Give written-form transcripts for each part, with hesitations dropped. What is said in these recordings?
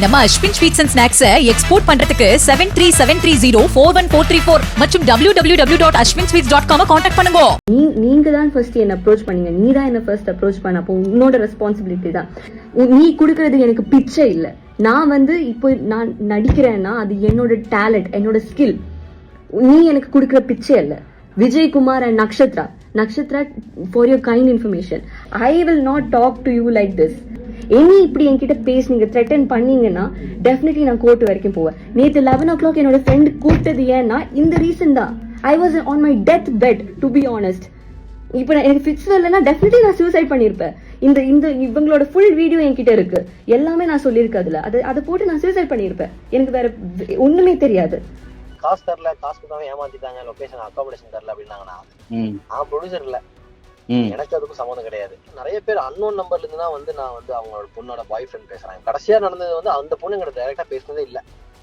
நம்ம Ashwin sweets and snacks export பண்றதுக்கு 7373041434 மற்றும் www.ashwinsweets.com கான்டாக்ட் பண்ணுங்க. நீங்க தான் ஃபர்ஸ்ட் என்ன அப்ரோச் பண்ணீங்க. நீ தான் என்ன ஃபர்ஸ்ட் அப்ரோச் பண்ண. அப்போ உன்னோட ரெஸ்பான்சிபிலிட்டி தான். நீ கொடுக்கறது எனக்கு பிச்சை இல்ல. நான் இப்போ நான் நடிக்கிறேன்னா அது என்னோட டேலண்ட், என்னோட ஸ்கில். நீ எனக்கு கொடுக்கற பிச்சை இல்ல. Vijay Kumar and Nakshatra, for your kind information, I will not talk to you like this. இனி இப்படி என்கிட்ட பேசுனீங்க, த்ரெட்டன் பண்ணீங்கன்னா டெஃபினெட்லி நான் கோர்ட் வரைக்கும் போவேன். நேற்று 11 o'clock என்னோட ஃப்ரெண்ட் கூப்பிட்டது ஏன்னா இந்த ரீசன் தான். I was on my death bed to be honest. இப்போ எனக்கு ஃபிக்ஸ் வரலன்னா டெஃபினெட்லி நான் சூசைட் பண்ணிருப்பேன். இந்த இவங்களோட ஃபுல் வீடியோ என்கிட்ட இருக்கு, எல்லாமே நான் சொல்லியிருக்கேன். அதுல அதை போட்டு நான் சூசைட் பண்ணிருப்பேன். எனக்கு வேற ஒண்ணுமே தெரியாது. காசு தரல, காசு கொடுத்தாங்க, ஏமாத்திட்டாங்க, லொகேஷன் அகாமடேஷன் தரல அப்படின்னாங்கன்னா நான் ப்ரொடியூசர் இல்ல, எனக்கு அதுக்கும் சம்மந்தம் கிடையாது. நிறைய பேர் அன்னோன் நம்பர்ல இருந்து தான் நான் அவங்களோட பொண்ணோட பாய் ஃப்ரெண்ட் பேசுறாங்க. கடைசியா நடந்தது அந்த பொண்ணு எங்கிட்ட டைரக்டா பேசுனதே இல்ல.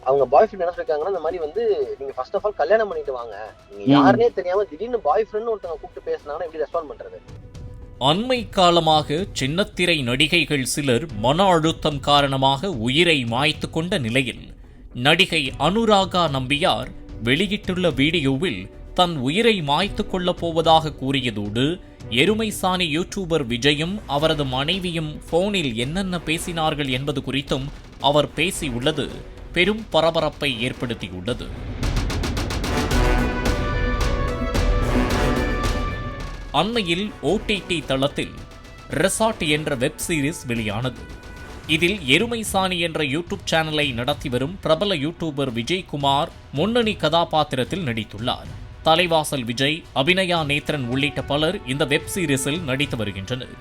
அவங்க பாய் ஃப்ரெண்ட் என்ன சொல்லிருக்காங்கன்னா, இந்த மாதிரி நீங்க ஃபர்ஸ்ட் ஆஃப் ஆல் கல்யாணம் பண்ணிட்டு வாங்க, நீங்க யாருனே தெரியாம திடீர்னு பாய் ஃப்ரெண்ட் ஒருத்தவங்க கூப்பிட்டு பேசினாங்கன்னா எப்படி ரெஸ்பாண்ட் பண்றது? அண்மை காலமாக சின்னத்திரை நடிகைகள் சிலர் மன அழுத்தம் காரணமாக உயிரை மாய்த்து கொண்ட நிலையில் நடிகை அனுராகா நம்பியார் வெளியிட்டுள்ள வீடியோவில் தன் உயிரை மாய்த்து கொள்ளப் போவதாக கூறியதோடு எருமைசாணி யூடியூபர் விஜயும் அவரது மனைவியும் போனில் என்னென்ன பேசினார்கள் என்பது குறித்தும் அவர் பேசியுள்ளது பெரும் பரபரப்பை ஏற்படுத்தியுள்ளது. அண்மையில் OTT தளத்தில் ரெசார்ட் என்ற வெப் சீரிஸ் வெளியானது. இதில் எருமைசாணி என்ற யூடியூப் சேனலை நடத்தி வரும் பிரபல யூடியூபர் விஜய்குமார் முன்னணி கதாபாத்திரத்தில் நடித்துள்ளார். தலைவாசல் விஜய், அபிநயா நேத்ரன் உள்ளிட்ட பலர் இந்த வெப் சீரிஸில் நடித்து வருகின்றனர்.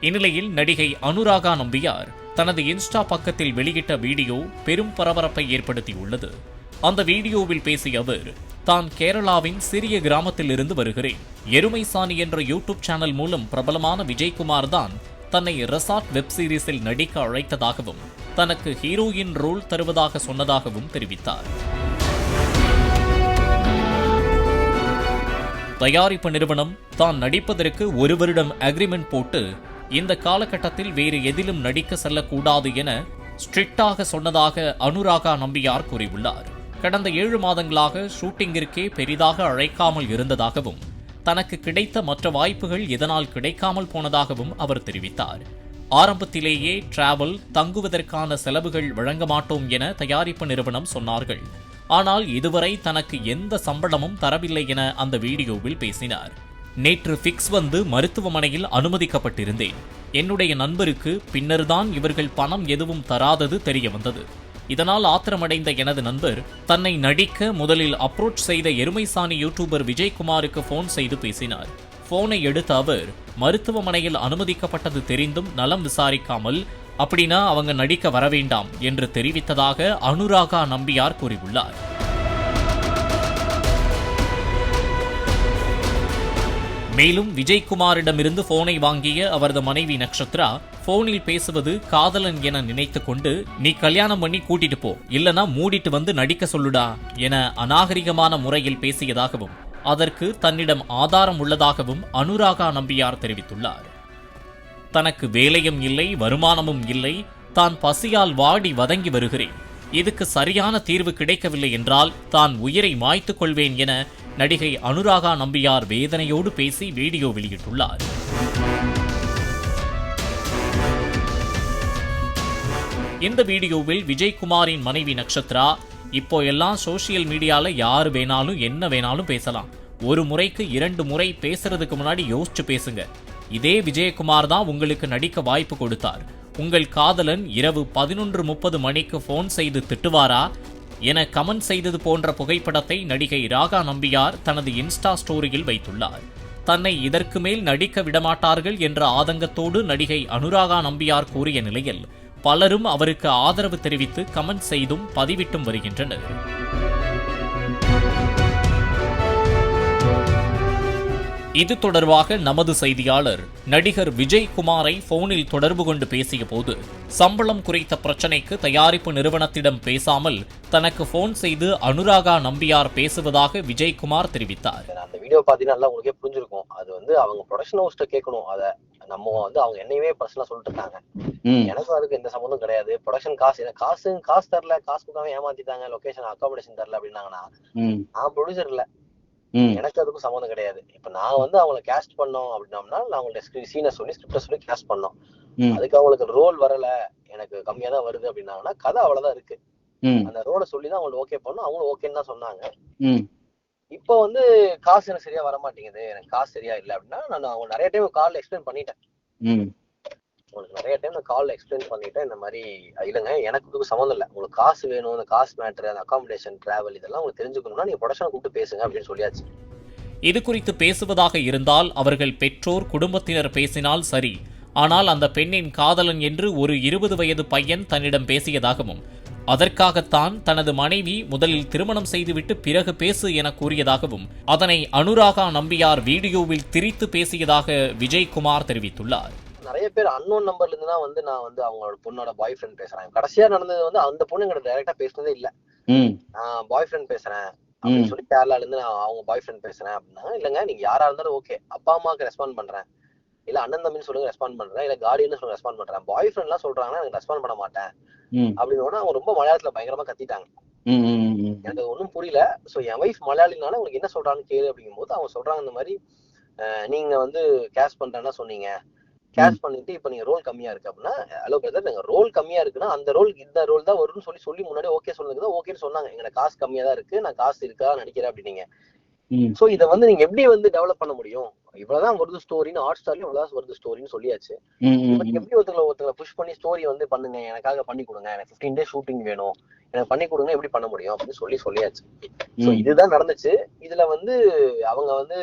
இந்நிலையில் நடிகை அனுராகா நம்பியார் தனது இன்ஸ்டா பக்கத்தில் வெளியிட்ட வீடியோ பெரும் பரபரப்பை ஏற்படுத்தியுள்ளது. அந்த வீடியோவில் பேசிய அவர், தான் கேரளாவின் சிறிய கிராமத்தில் இருந்து வருகிறேன். எருமைசாணி என்ற யூடியூப் சேனல் மூலம் பிரபலமான விஜய்குமார் தான் தன்னை ரெசார்ட் வெப் சீரிஸில் நடிக்க அழைத்ததாகவும் தனக்கு ஹீரோயின் ரோல் தருவதாக சொன்னதாகவும் தெரிவித்தார். தயாரிப்பு நிறுவனம் தான் நடிப்பதற்கு 1 வருடம் அக்ரிமெண்ட் போட்டு இந்த காலகட்டத்தில் வேறு எதிலும் நடிக்க செல்லக்கூடாது என ஸ்ட்ரிக்டாக சொன்னதாக அனுராகா நம்பியார் கூறியுள்ளார். கடந்த 7 மாதங்களாக ஷூட்டிங்கிற்கே பெரிதாக அழைக்காமல் இருந்ததாகவும் தனக்கு கிடைத்த மற்ற வாய்ப்புகள் இதனால் கிடைக்காமல் போனதாகவும் அவர் தெரிவித்தார். ஆரம்பத்திலேயே டிராவல், தங்குவதற்கான செலவுகள் வழங்க மாட்டோம் என தயாரிப்பு நிறுவனம் சொன்னார்கள். ஆனால் இதுவரை தனக்கு எந்த சம்பளமும் தரவில்லை என அந்த வீடியோவில் பேசினார். நேற்று ஃபிக்ஸ் மருத்துவமனையில் அனுமதிக்கப்பட்டிருந்தேன். என்னுடைய நண்பருக்கு பின்னர்தான் இவர்கள் பணம் எதுவும் தராதது தெரிய வந்தது. இதனால் ஆத்திரமடைந்த எனது நண்பர் தன்னை நடிக்க முதலில் அப்ரோச் செய்த எருமைசாணி யூடியூபர் விஜய்குமாருக்கு போன் செய்து பேசினார். போனை எடுத்த அவர், மருத்துவமனையில் அனுமதிக்கப்பட்டது தெரிந்தும் நலம் விசாரிக்காமல் அப்படின்னா அவங்க நடிக்க வரவேண்டாம் என்று தெரிவித்ததாக அனுராகா நம்பியார் கூறியுள்ளார். மேலும் விஜய்குமாரிடமிருந்து போனை வாங்கிய அவரது மனைவி நக்ஷத்ரா, போனில் பேசுவது காதலன் என நினைத்து கொண்டு, நீ கல்யாணம் பண்ணி கூட்டிட்டு போ, இல்லனா மூடிட்டு நடிக்க சொல்லுடா என அநாகரிகமான முறையில் பேசியதாகவும் அதற்கு தன்னிடம் ஆதாரம் உள்ளதாகவும் அனுராகா நம்பியார் தெரிவித்துள்ளார். தனக்கு வேலையும் இல்லை, வருமானமும் இல்லை, தான் பசியால் வாடி வதங்கி வருகிறேன். இதுக்கு சரியான தீர்வு கிடைக்கவில்லை என்றால் தான் உயிரை மாய்த்துக் கொள்வேன் என நடிகை அனுராகா நம்பியார் வேதனையோடு பேசி வீடியோ வெளியிட்டுள்ளார். இந்த வீடியோவில் விஜய்குமாரின் மனைவி நக்ஷத்ரா, இப்போ எல்லாம் சோசியல் மீடியால யாரு வேணாலும் என்ன வேணாலும் பேசலாம், ஒரு முறைக்கு 2 முறை பேசுறதுக்கு முன்னாடி யோசிச்சு பேசுங்க. இதே விஜயகுமார் தான் உங்களுக்கு நடிக்க வாய்ப்பு கொடுத்தார். உங்கள் காதலன் இரவு 11:30 மணிக்கு போன் செய்து திட்டுவாரா என கமெண்ட் செய்தது போன்ற புகைப்படத்தை நடிகை ராகா நம்பியார் தனது இன்ஸ்டா ஸ்டோரியில் வைத்துள்ளார். தன்னை இதற்கு மேல் நடிக்க விடமாட்டார்கள் என்ற ஆதங்கத்தோடு நடிகை அனுராகா நம்பியார் கூறிய நிலையில் பலரும் அவருக்கு ஆதரவு தெரிவித்து கமெண்ட் செய்தும் பதிவிட்டும் வருகின்றனர். இது தொடர்பாக நமது செய்தியாளர் நடிகர் விஜய்குமாரை போனில் தொடர்பு கொண்டு பேசிய போது சம்பளம் குறித்த பிரச்சனைக்கு தயாரிப்பு நிறுவனத்திடம் பேசாமல் தனக்கு போன் செய்து அனுராகா நம்பியார் பேசுவதாக விஜய்குமார் தெரிவித்தார். அந்த வீடியோ பாத்தீங்கன்னா உங்களுக்கே புரிஞ்சிருக்கும். அது வந்து அவங்க ப்ரொடக்ஷன் ஹவுஸ்ட கேட்கணும். அத நம்ம வந்து அவங்க என்னையுமே பர்சனலா சொல்லிட்டு இருக்காங்க. எனக்கும் அதுக்கு எந்த சம்பந்தம் கிடையாது. ப்ரொடக்ஷன் காசு தரல, காசு கொடுக்காம ஏமாத்திட்டாங்க, லொகேஷன் அகாமடேஷன் தரல அப்படின்னாங்கன்னா நான் ப்ரொடியூசர் இல்ல, எனக்கு அதுக்கும் சம்மந்தம் கிடையாது. இப்ப நான் வந்து அவங்களை கேஸ்ட் பண்ணோம் அப்படின்னோம்னா நான் அவங்கள்ட்ட சீனை சொல்லி ஸ்கிரிப்ட சொல்லி கேஸ்ட் பண்ணோம். அதுக்கு அவங்களுக்கு ரோல் வரல, எனக்கு கம்மியா தான் வருது அப்படின்னாங்கன்னா கதை அவ்வளவுதான் இருக்கு. அந்த ரோலை சொல்லிதான் அவங்களுக்கு ஓகே பண்ணோம். அவங்களும் ஓகேன்னு தான் சொன்னாங்க. இப்ப வந்து காசு எனக்கு சரியா வர மாட்டேங்குது, எனக்கு காசு சரியா இல்லை அப்படின்னா நான் அவங்க நிறைய டைம் கால்ல எக்ஸ்பிளைன் பண்ணிட்டேன். உங்களுக்கு நிறைய டைம் நான் கால்ல எக்ஸ்பிளைன் பண்ணிட்டேன். இந்த மாதிரி இல்லைங்க, எனக்கு சம்மந்தம் இல்லை, உங்களுக்கு காசு வேணும், அந்த காசு மேட்டர், அந்த அகாமடேஷன், டிராவல் இதெல்லாம் உங்களுக்கு தெரிஞ்சுக்கணும்னா நீங்க ப்ரொடக்ஷனை கூப்பிட்டு பேசுங்க அப்படின்னு சொல்லியாச்சு. இது குறித்து பேசுவதாக இருந்தால் அவர்கள் பெற்றோர் குடும்பத்தினர் பேசினால் சரி, ஆனால் அந்த பெண்ணின் காதலன் என்று ஒரு 20 வயது பையன் தன்னிடம் பேசியதாகவும் அதற்காகத்தான் தனது மனைவி முதலில் திருமணம் செய்துவிட்டு பிறகு பேசு என கூறியதாகவும் அதனை அனுராகா நம்பியார் வீடியோவில் திரித்து பேசியதாக விஜய்குமார் தெரிவித்துள்ளார். நிறைய பேர் அன்னோன் நம்பர்ல இருந்து தான் வந்து நான் வந்து அவங்களோட பொண்ணோட பாய் ஃப்ரெண்ட் பேசுறேன். கடைசியா நடந்தது வந்து அந்த பொண்ணு எங்கிட்ட டைரக்டா பேசுனதே இல்ல. நான் பாய் ஃப்ரெண்ட் பேசுறேன் அப்படின்னு சொல்லி கேரளால இருந்து நான் அவங்க பாய் ஃப்ரெண்ட் பேசுறேன் அப்படின்னா, இல்லங்க நீங்க யாரா இருந்தாலும் ஓகே, அப்பா அம்மாவுக்கு ரெஸ்பாண்ட் பண்றேன், இல்ல அண்ணன் தம்பின்னு சொல்லுங்க ரெஸ்பாண்ட் பண்றேன், இல்ல கார்டியன் சொல்லுங்க ரெஸ்பாண்ட் பண்றேன், பாய் ஃப்ரெண்ட் எல்லாம் சொல்றாங்கன்னா எனக்கு ரெஸ்பாண்ட் பண்ண மாட்டேன் அப்படின்னு அவங்க ரொம்ப மலையாளத்துல பயங்கரமா கத்திட்டாங்க. எனக்கு ஒன்னும் புரியல. சோ என் வைஃப் மலையாளினால உங்களுக்கு என்ன சொல்றான்னு கேளு அப்படிங்கும் போது அவங்க சொல்றாங்க, இந்த மாதிரி நீங்க வந்து கேஷ் பண்றேன்னா சொன்னீங்க, கேஷ் பண்ணிட்டு இப்ப நீங்க ரோல் கம்மியா இருக்கு அப்படின்னா, ஹலோ பிரதர் நீங்க ரோல் கம்மியா இருக்குன்னா அந்த ரோல் இந்த ரோல் தான் வரும்னு சொல்லி முன்னாடி ஓகே சொன்னதுக்கு ஓகேன்னு சொன்னாங்க. எங்க காசு கம்மியா தான் இருக்கு, நான் காசு இருக்கா நடிக்கிறேன் அப்படின்னீங்க. சோ இதை வந்து நீங்க எப்படி வந்து டெவலப் பண்ண முடியும், இவ்வளவுதான் வருது ஸ்டோரின்னு, ஹாட் ஸ்டார்லயும் இவ்வளவுதான் வருது ஸ்டோரின்னு சொல்லியாச்சு. எப்படி ஒருத்தங்களை புஷ் பண்ணி ஸ்டோரி வந்து பண்ணுங்க, எனக்காக பண்ணி கொடுங்க, எனக்கு 15 days ஷூட்டிங் வேணும், எனக்கு பண்ணி கொடுங்க, எப்படி பண்ண முடியும் அப்படின்னு சொல்லியாச்சு. சோ இதுதான் நடந்துச்சு. இதுல வந்து அவங்க வந்து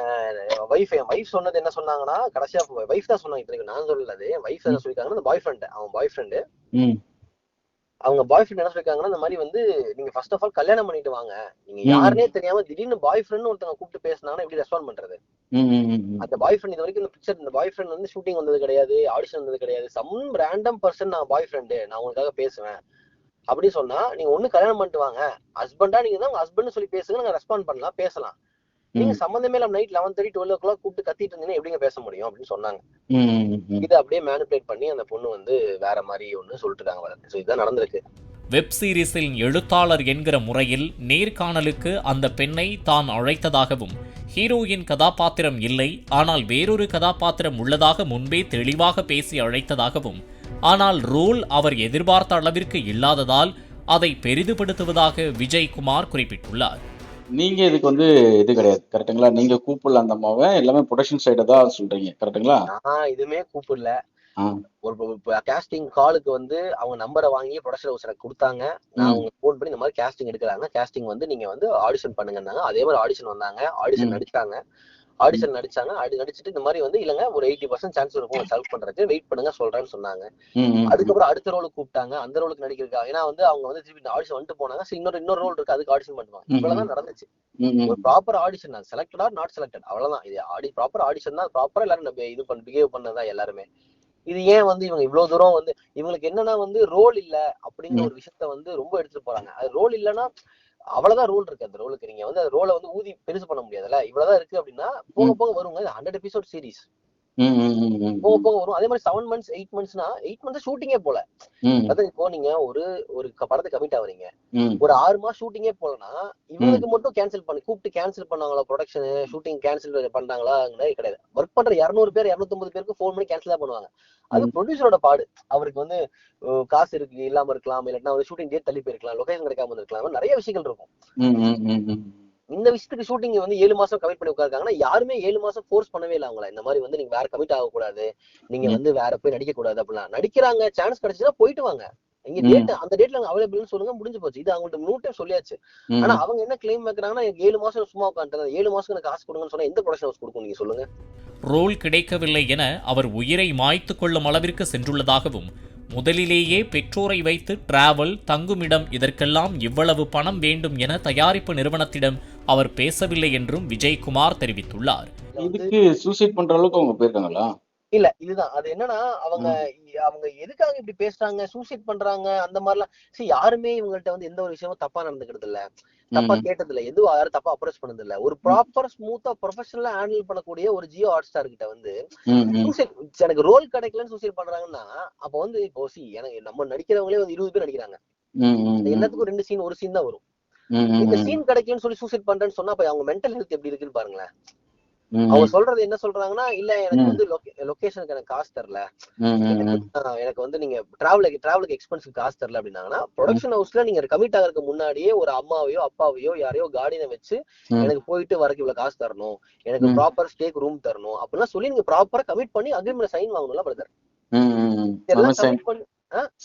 என் வைஃப் சொன்னது என்ன சொன்னாங்கன்னா, கடைசியா வைஃப் தான் சொன்னாங்க, நான் சொல்லல, அது வைஃப் என்ன சொல்லிருக்காங்கன்னா பாய் ஃப்ரெண்ட், அவன் பாய் ஃப்ரெண்டு, அவங்க பாய் ஃப்ரெண்ட் என்ன சொல்லிருக்காங்கன்னா, இந்த மாதிரி வந்து நீங்க ஃபர்ஸ்ட் ஆஃப் ஆல் கல்யாணம் பண்ணிட்டு வாங்க, நீங்க யாருன்னே தெரியாம திடீர்னு பாய் ஃப்ரெண்ட் ஒருத்தவங்க கூப்பிட்டு பேசினாங்கன்னா எப்படி ரெஸ்பாண்ட் பண்றது? அந்த பாய் ஃப்ரெண்ட் இது வரைக்கும் இந்த பிக்சர், இந்த பாய் ஃப்ரெண்ட் வந்து ஷூட்டிங் வந்தது கிடையாது, ஆடிஷன் வந்தது கிடையாது, சம் ரேண்டம் பர்சன் நான் பாய் ஃப்ரெண்டு, நான் உங்களுக்காக பேசுவேன் அப்படின்னு சொன்னா, நீங்க ஒண்ணு கல்யாணம் பண்ணிட்டு வாங்க, ஹஸ்பண்டா நீங்க தான் உங்க ஹஸ்பண்ட் சொல்லி பேசுங்க, நாங்க ரெஸ்பாண்ட் பண்ணலாம், பேசலாம். நீங்க சம்பந்தமே இல்லாம நைட் 11:30 12 o'clock கூப்பிட்டு கத்திட்டு இருந்தீங்கன்னா எப்படிங்க பேச முடியும் அப்படின்னு சொன்னாங்க. இதை அப்படியே மேனிபுலேட் பண்ணி அந்த பொண்ணு வந்து வேற மாதிரி ஒண்ணு சொல்லிட்டு இருக்காங்க. சோ இதுதான் நடந்திருக்கு. வெப் சீரிஸில் எழுத்தாளர் என்கிற முறையில் நேர்காணலுக்கு அந்த பெண்ணை தான் அழைத்ததாகவும், ஹீரோயின் கதாபாத்திரம் இல்லை, ஆனால் வேறொரு கதாபாத்திரம் உள்ளதாக முன்பே தெளிவாக பேசி அழைத்ததாகவும், ஆனால் ரோல் அவர் எதிர்பார்த்த அளவிற்கு இல்லாததால் அதை பெரிதுபடுத்துவதாக விஜய்குமார் குறிப்பிட்டுள்ளார். நீங்க இதுக்கு வந்து இது கிடையாது, கரெக்டுங்களா? நீங்க கூப்பிடல அந்த அம்மாவை, எல்லாமே ப்ரொடக்ஷன் சைட தான் சொல்றீங்க, கரெக்டுங்களா? நான் இதுமே கூப்பிடல. ஒரு கேஸ்டிங் காலுக்கு வந்து அவங்க நம்பரை வாங்கி ப்ரொடக்ஷன் ஹவுஸ்ல கொடுத்தாங்க. நான் அவங்க போன் பண்ணி இந்த மாதிரி கேஸ்டிங் எடுக்கிறாங்க, கேஸ்டிங் வந்து நீங்க வந்து ஆடிஷன் பண்ணுங்கன்னாங்க. அதே மாதிரி ஆடிஷன் வந்தாங்க, ஆடிஷன் நடிச்சாங்க, நடிச்சுட்டு இந்த மாதிரி வந்து இல்லங்க ஒரு 80% சான்ஸ் இருக்கும் செலக்ட் பண்றதுக்கு, வெயிட் பண்ணுங்க சொல்றேன்னு சொன்னாங்க. அதுக்கப்புறம் அடுத்த ரோலுக்கு கூப்பிட்டாங்க, அந்த ரோலுக்கு நடிக்கிறதுக்காக. ஏன்னா வந்து அவங்க வந்து திருப்பி ஆடிஷன் வந்துட்டு போனாங்க, இன்னொரு ரோல் இருக்கு, அதுக்கு ஆடிஷன் பண்ணுவாங்க. இவ்வளவுதான் நடந்துச்சு. ஒரு ப்ராப்பர் ஆடிஷன் தான், செலக்டட் ஆர் நாட் செலக்டட், அவ்வளவுதான். இது ப்ராப்பர் ஆடிஷன் தான், ப்ராப்பரா எல்லாரும் இது பிஹேவ் பண்ணதான் எல்லாருமே. இது ஏன் வந்து இவங்க இவ்வளவு தூரம் வந்து இவங்களுக்கு என்னன்னா வந்து ரோல் இல்ல அப்படிங்கிற ஒரு விஷயத்த வந்து ரொம்ப எடுத்துட்டு போறாங்க. அது ரோல் இல்லைன்னா அவ்வளவுதான் ரோல் இருக்கு, அந்த ரோலுக்கு நீங்க வந்து அந்த ரோலை வந்து ஊதி பெருசு பண்ண முடியாதுல்ல. இவ்வளவுதான் இருக்கு அப்படின்னா போக போக வருங்க. 100 episode சீரீஸ் போக போக வரும். அதே மாதிரி 7 months 8 monthsனா 8 months ஷூட்டிங்கே போல. அதாவது இப்போ நீங்க ஒரு படத்துக்கு கமிட் ஆவறீங்க, ஒரு 6 மாசம் ஷூட்டிங்கே போலனா இவங்களுக்கு மட்டும் கேன்சல் பண்ணி கூப்பிட்டு கேன்சல் பண்ணாங்களா, ப்ரொடக்ஷன் ஷூட்டிங் கேன்சல் பண்றாங்களா கிடையாது. ஒர்க் பண்ற 200 பேர் 250 பேருக்கு ஃபோன் பண்ணி கேன்சல் தான் பண்ணுவாங்க. அது ப்ரொடியூசரோட பாடு. அவருக்கு வந்து காசு இருக்கு இல்லாம இருக்கலாம், இல்லன்னா வந்து ஷூட்டிங் டேட் தள்ளி போயிருக்கலாம், லொகேஷன் கிடைக்காம இருக்கலாம், நிறைய விஷயங்கள் இருக்கும். இந்த விஷயத்துக்கு ஷூட்டிங் வந்து 7 மாசம் கமிட் பண்ணி உட்கார்க்காங்கன்னா யாருமே 7 மாசம் ஃபோர்ஸ் பண்ணவே இல்லை அவங்கள. இந்த மாதிரி வந்து நீங்க வேற கமிட் ஆக கூடாது, நீங்க வந்து வேற போய் நடிக்க கூடாது அப்படிலாம். நடிக்கிறாங்க, சான்ஸ் கிடைச்சுன்னா போயிட்டு வாங்க, இங்க டேட் அந்த டேட்ல அவைலபிள்னு சொல்லுங்க, முடிஞ்சு போச்சு. இது அவங்கள்ட்ட 100 டைம் சொல்லியாச்சு. ஆனா அவங்க என்ன கிளைம் வைக்கிறாங்கன்னா 7 மாசம் சும்மா உட்காந்துட்டு 7 மாசம் எனக்கு காசு கொடுங்கன்னு சொன்னா எந்த ப்ரொடக்ஷன் ஹவுஸ் கொடுக்கும் நீங்க சொல்லுங்க? ரோல் கிடைக்கவில்லை என அவர் உயிரை மாய்த்து கொள்ளும் அளவிற்கு சென்றுள்ளதாகவும், முதலிலேயே பெற்றோரை வைத்து டிராவல், தங்குமிடம் இதற்கெல்லாம் இவ்வளவு பணம் வேண்டும் என தயாரிப்பு நிறுவனத்திடம் அவர் பேசவில்லை என்றும் விஜயகுமார் தெரிவித்துள்ளார். இதுக்கு சூசைட் பண்ற அளவுக்கு அவங்க போயிருக்காங்களா? இல்ல, இதுதான் அது. என்னன்னா அவங்க எதுக்காக இப்படி பேசுறாங்க, சூசைட் பண்றாங்க அந்த மாதிரிலாம். சரி, யாருமே இவங்கள்ட்ட வந்து எந்த ஒரு விஷயமும் தப்பா நடந்துக்கிறது இல்ல, தப்பா கேட்டது இல்ல, எதுவும் யாரும் தப்பா அப்ரோச் பண்ணது இல்ல. ஒரு ப்ராப்பர் ஸ்மூத்தா ப்ரொஃபஷனலா ஹேண்டில் பண்ணக்கூடிய ஒரு ஜியோ ஹாட்ஸ்டார் கிட்ட வந்து சூசைட், எனக்கு ரோல் கிடைக்கலன்னு சூசைட் பண்றாங்கன்னா, அப்ப வந்து இப்போ எனக்கு நம்ம நடிக்கிறவங்களே வந்து 20 பேர் நடிக்கிறாங்க. எல்லாத்துக்கும் 2 சீன் 1 சீன் தான் வரும். இந்த சீன் கிடைக்கலன்னு சொல்லி சூசைட் பண்றேன்னு சொன்னா அப்ப அவங்க மென்டல் ஹெல்த் எப்படி இருக்குன்னு பாருங்களேன். அவங்க சொல்றது என்ன சொல்றாங்கன்னா, இல்ல எனக்கு வந்து லொகேஷனுக்கு எனக்கு காசு தரல, எனக்கு வந்து நீங்க டிராவலுக்கு எக்ஸ்பென்ஸுக்கு காசு தரல அப்படின்னாங்கன்னா, ப்ரொடக்ஷன் ஹவுஸ்ல நீங்க கமிட் ஆகிறதுக்கு முன்னாடியே ஒரு அம்மாவையோ அப்பாவையோ யாரையோ கார்டியனை வச்சு எனக்கு போயிட்டு வரக்கு இவ்வளவு காசு தரணும், எனக்கு ப்ராப்பர் ஸ்டேக்கு ரூம் தரணும் அப்படிலாம் சொல்லி நீங்க ப்ராப்பரா கமிட் பண்ணி அக்ரிமெண்ட் சைன் வாங்கணும்ல பிரதர்.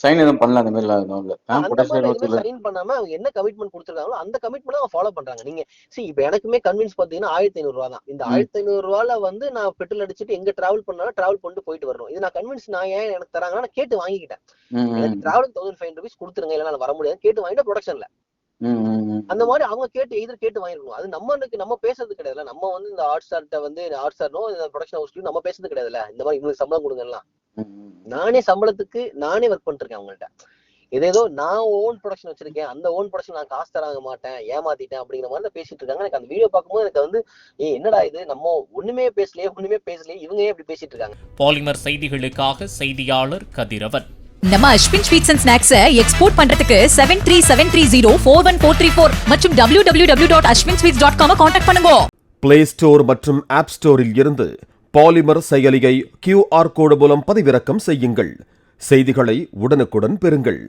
சைன் எதுவும் பண்ணல, அந்த மாதிரி சைன் பண்ணாம அவங்க என்ன கமிட்மெண்ட் கொடுத்திருக்காங்களோ அந்த கமிட்மெண்ட் அவங்க ஃபாலோ பண்றாங்க. நீங்க இப்ப எனக்குமே கன்வின்ஸ் பாத்தீங்கன்னா 1500 ரூபா தான். இந்த 1500 ரூபால வந்து நான் பெட்ரோல் அடிச்சுட்டு எங்க டிராவல் பண்ணாலும் டிராவல் பண்ணிட்டு போயிட்டு வரணும். இது நான் கன்வின்ஸ், நான் ஏன் எனக்கு தராங்கன்னா நான் கேட்டு வாங்கிக்கிட்டேன். எனக்கு டிராவலுக்கு 1500 rupees கொடுத்துருங்க, இல்ல வர முடியாது கேட்டு வாங்கிட்டு ப்ரொடக்ஷன்ல அந்த மாதிரி அவங்க கேட்டு வாங்கிருக்கணும். அது நம்ம பேசுறது கிடையாதுல. நம்ம வந்து இந்த ஹாட்ஸ்டார்ட்ட வந்து ஹாட்ஸ்டார்னோ இந்த ப்ரொடக்ஷன் ஹவுஸ்லயும் நம்ம பேசுறது கிடையாதுல்ல. இந்த மாதிரி இவங்களுக்கு சம்பளம் கொடுங்கலாம், நானே சம்பளத்துக்கு நானே ஒர்க் பண்ணிட்டு இருக்கேன் அவங்கள்ட்ட. ஏதோ நான் ஓன் ப்ரொடக்ஷன் வச்சிருக்கேன், அந்த ஓன் ப்ரொடக்ஷன் நான் காசு தராங்க மாட்டேன், ஏமாத்திட்டேன் அப்படிங்கிற மாதிரி பேசிட்டு இருக்காங்க. எனக்கு அந்த வீடியோ பார்க்கும்போது எனக்கு வந்து என்னடா இது, நம்ம ஒண்ணுமே பேசலையே இவங்க ஏன் இப்படி பேசிட்டு இருக்காங்க. பாலிமர் செய்திகளுக்காக செய்தியாளர் கதிரவன். நம்ம அஸ்வின் ஸ்வீட்ஸ் அண்ட் ஸ்நாக்ஸை எக்ஸ்போர்ட் பண்றதுக்கு 7373041434 மற்றும் www.ashwinsweets.com கான்டாக்ட் பண்ணுங்க. பிளே ஸ்டோர் மற்றும் ஆப் ஸ்டோரில் இருந்து பாலிமர் செயலியை QR கோடு மூலம் பதிவிறக்கம் செய்யுங்கள். செய்திகளை உடனுக்குடன் பெறுங்கள்.